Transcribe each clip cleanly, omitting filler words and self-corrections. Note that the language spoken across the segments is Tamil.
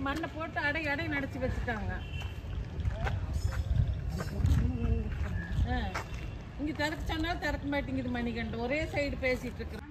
மண்ணை போட்டு அடை நடிச்சு வச்சுட்டாங்க. இங்கே திறக்க சொன்னாலும் திறக்க மாட்டேங்குது மணிகண்டன், ஒரே சைடு பேசிட்டு இருக்கிறேன்.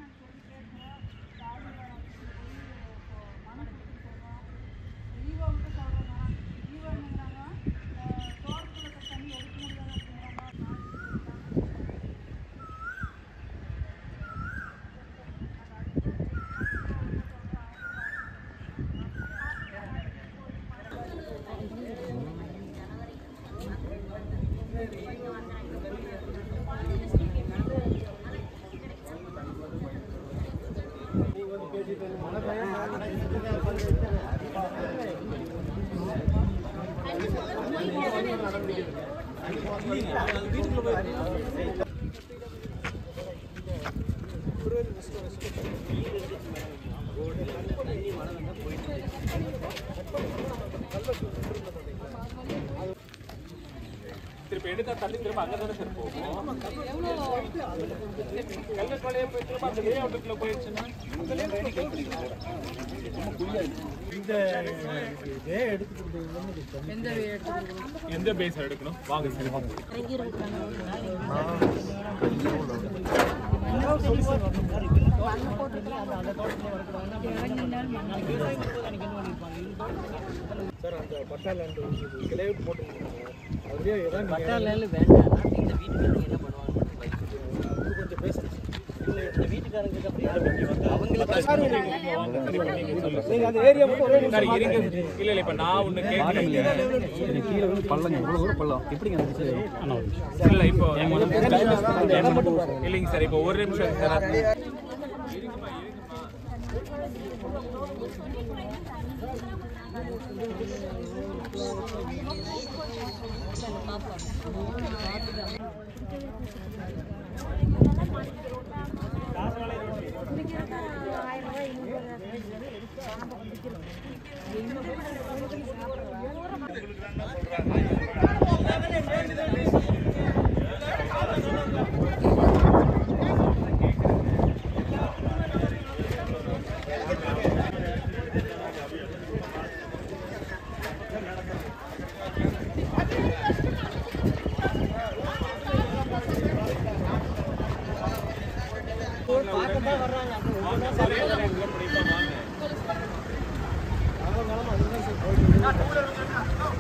திருப்பி எடுத்தா தள்ளி திரும்ப அங்கே தானே சார் போகும். கல்லக்கோலையே போய் திரும்ப அந்த லே அவுட்டுக்குள்ள போயிடுச்சுன்னா எந்த பேஸ் எடுக்கணும்? வாங்க சரி வாங்க. சார் அந்த பட்டா லேண்ட் கிளைவுட் போட்டுருக்கீங்க, அதுலேயே ஏதாவது பட்டா லேண்ட் வேண்டாம். இந்த வீட்டுக்காரங்க என்ன பண்ணுவாங்க கொஞ்சம் பேசுங்க. இந்த வீட்டுக்காரங்க நீங்கள் அந்த ஏரியா மட்டும் ஒரே சார் இருங்க. இல்லை இல்லை, இப்போ நான் ஒன்று கேட்குறேன். கீழே வந்து பள்ளம் எவ்வளோ தூரம் பள்ளம் எப்படிங்க இருந்துச்சு? இல்லை இப்போ இல்லைங்க சார், இப்போ ஒரு நிமிஷம் சார்.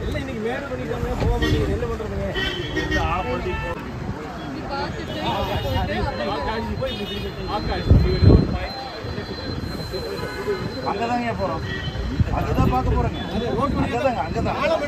இல்லை இன்னைக்கு மேடு பண்ணிட்டாங்க, போக மாட்டேங்குது, என்ன பண்ணுறதுங்க? அங்கதாங்க போறோம், அங்கதான் பார்க்க போறோங்க. அங்கதான்